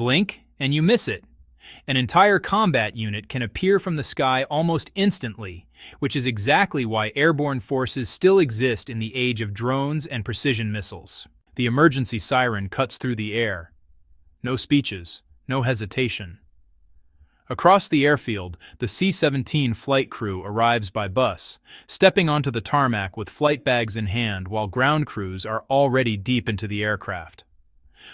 Blink, and you miss it. An entire combat unit can appear from the sky almost instantly, which is exactly why airborne forces still exist in the age of drones and precision missiles. The emergency siren cuts through the air. No speeches, no hesitation. Across the airfield, the C-17 flight crew arrives by bus, stepping onto the tarmac with flight bags in hand while ground crews are already deep into the aircraft.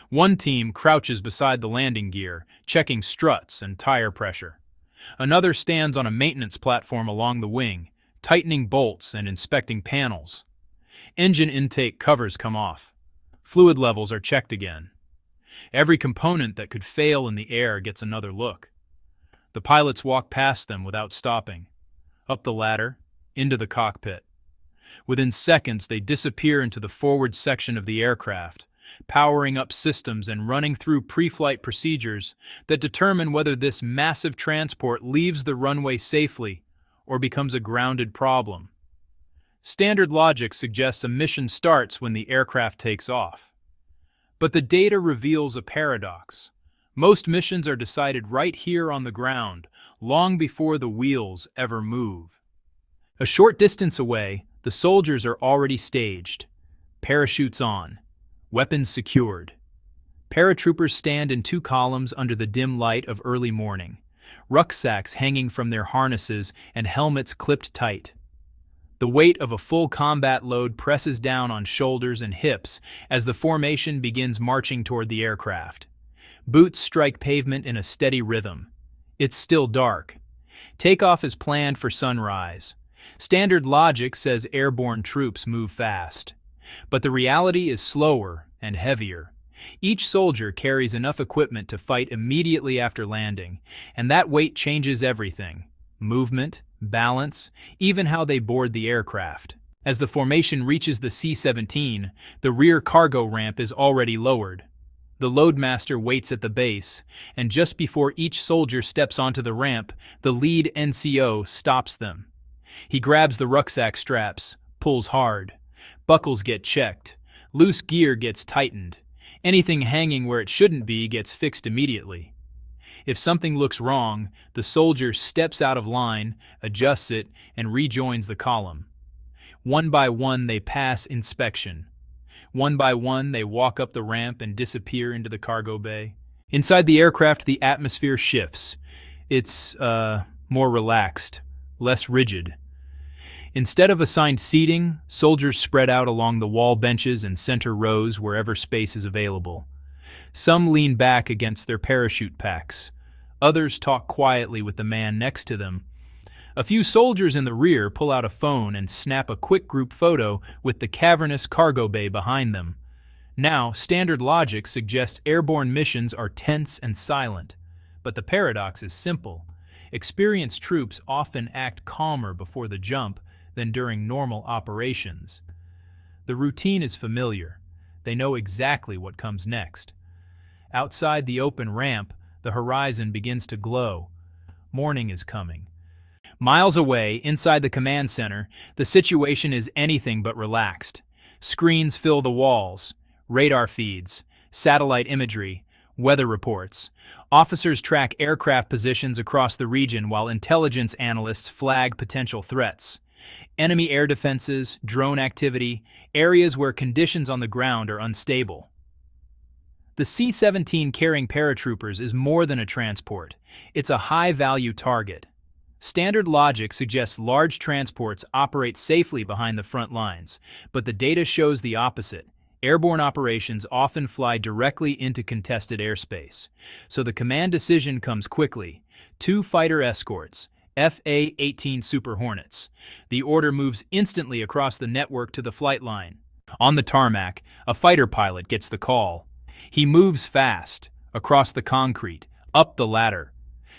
One team crouches beside the landing gear, checking struts and tire pressure. Another stands on a maintenance platform along the wing, tightening bolts and inspecting panels. Engine intake covers come off. Fluid levels are checked again. Every component that could fail in the air gets another look. The pilots walk past them without stopping. Up the ladder, into the cockpit. Within seconds, they disappear into the forward section of the aircraft, powering up systems and running through pre-flight procedures that determine whether this massive transport leaves the runway safely or becomes a grounded problem. Standard logic suggests a mission starts when the aircraft takes off. But the data reveals a paradox. Most missions are decided right here on the ground, long before the wheels ever move. A short distance away, the soldiers are already staged, parachutes on, weapons secured. Paratroopers stand in two columns under the dim light of early morning, rucksacks hanging from their harnesses and helmets clipped tight. The weight of a full combat load presses down on shoulders and hips as the formation begins marching toward the aircraft. Boots strike pavement in a steady rhythm. It's still dark. Takeoff is planned for sunrise. Standard logic says airborne troops move fast. But the reality is slower and heavier. Each soldier carries enough equipment to fight immediately after landing, and that weight changes everything: movement, balance, even how they board the aircraft. As the formation reaches the C-17, the rear cargo ramp is already lowered. The loadmaster waits at the base, and just before each soldier steps onto the ramp, the lead NCO stops them. He grabs the rucksack straps, pulls hard. Buckles get checked. Loose gear gets tightened. Anything hanging where it shouldn't be gets fixed immediately. If something looks wrong, the soldier steps out of line, adjusts it, and rejoins the column. One by one they pass inspection. One by one they walk up the ramp and disappear into the cargo bay. Inside the aircraft, the atmosphere shifts. It's more relaxed, less rigid. Instead of assigned seating, soldiers spread out along the wall benches and center rows wherever space is available. Some lean back against their parachute packs. Others talk quietly with the man next to them. A few soldiers in the rear pull out a phone and snap a quick group photo with the cavernous cargo bay behind them. Now, standard logic suggests airborne missions are tense and silent. But the paradox is simple. Experienced troops often act calmer before the jump than during normal operations. The routine is familiar. They know exactly what comes next. Outside the open ramp, the horizon begins to glow. Morning is coming. Miles away, inside the command center, the situation is anything but relaxed. Screens fill the walls, radar feeds, satellite imagery, weather reports. Officers track aircraft positions across the region while intelligence analysts flag potential threats. Enemy air defenses, drone activity, areas where conditions on the ground are unstable. The C-17 carrying paratroopers is more than a transport. It's a high-value target. Standard logic suggests large transports operate safely behind the front lines, but the data shows the opposite. Airborne operations often fly directly into contested airspace. So the command decision comes quickly. 2 fighter escorts, FA-18 Super Hornets. The order moves instantly across the network to the flight line. On the tarmac, a fighter pilot gets the call. He moves fast, across the concrete, up the ladder.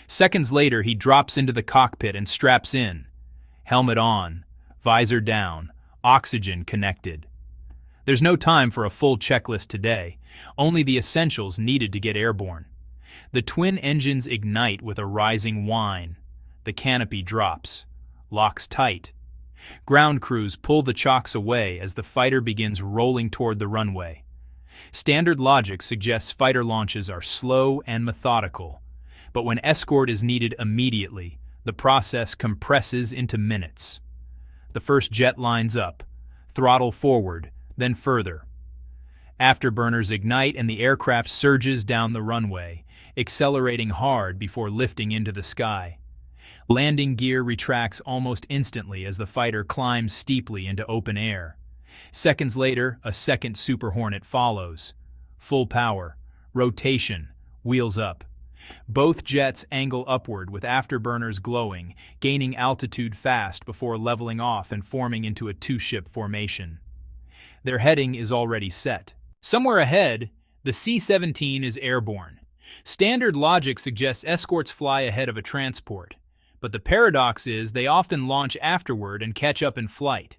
Seconds later, he drops into the cockpit and straps in. Helmet on, visor down, oxygen connected. There's no time for a full checklist today, only the essentials needed to get airborne. The twin engines ignite with a rising whine. The canopy drops, locks tight. Ground crews pull the chocks away as the fighter begins rolling toward the runway. Standard logic suggests fighter launches are slow and methodical, but when escort is needed immediately, the process compresses into minutes. The first jet lines up, throttle forward, then further. Afterburners ignite and the aircraft surges down the runway, accelerating hard before lifting into the sky. Landing gear retracts almost instantly as the fighter climbs steeply into open air. Seconds later, a second Super Hornet follows. Full power, rotation, wheels up. Both jets angle upward with afterburners glowing, gaining altitude fast before leveling off and forming into a two-ship formation. Their heading is already set. Somewhere ahead, the C-17 is airborne. Standard logic suggests escorts fly ahead of a transport, but the paradox is they often launch afterward and catch up in flight.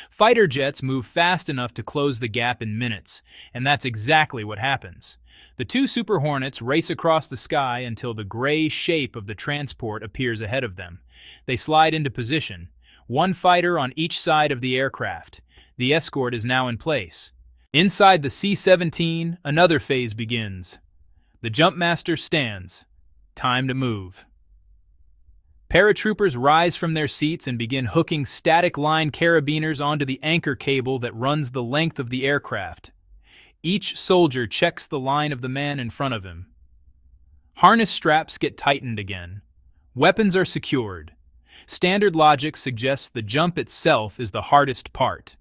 Fighter jets move fast enough to close the gap in minutes, and that's exactly what happens. The two Super Hornets race across the sky until the gray shape of the transport appears ahead of them. They slide into position, one fighter on each side of the aircraft. The escort is now in place. Inside the C-17, another phase begins. The Jumpmaster stands. Time to move. Paratroopers rise from their seats and begin hooking static line carabiners onto the anchor cable that runs the length of the aircraft. Each soldier checks the line of the man in front of him. Harness straps get tightened again. Weapons are secured. Standard logic suggests the jump itself is the hardest part.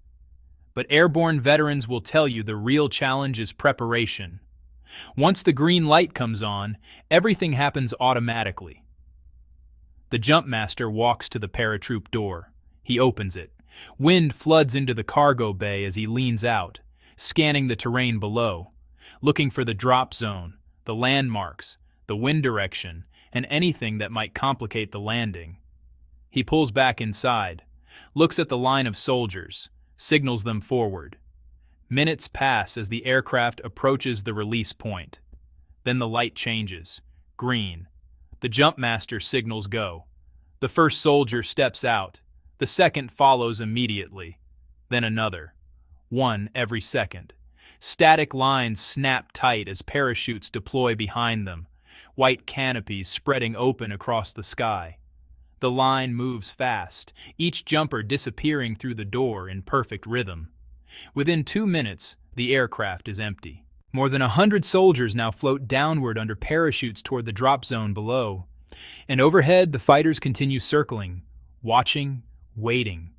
But airborne veterans will tell you the real challenge is preparation. Once the green light comes on, everything happens automatically. The Jumpmaster walks to the paratroop door. He opens it. Wind floods into the cargo bay as he leans out, scanning the terrain below, looking for the drop zone, the landmarks, the wind direction, and anything that might complicate the landing. He pulls back inside, looks at the line of soldiers, signals them forward. Minutes pass as the aircraft approaches the release point. Then the light changes. Green. The Jumpmaster signals go. The first soldier steps out. The second follows immediately. Then another. One every second. Static lines snap tight as parachutes deploy behind them, white canopies spreading open across the sky. The line moves fast, each jumper disappearing through the door in perfect rhythm. Within 2 minutes, the aircraft is empty. More than 100 soldiers now float downward under parachutes toward the drop zone below. And overhead, the fighters continue circling, watching, waiting.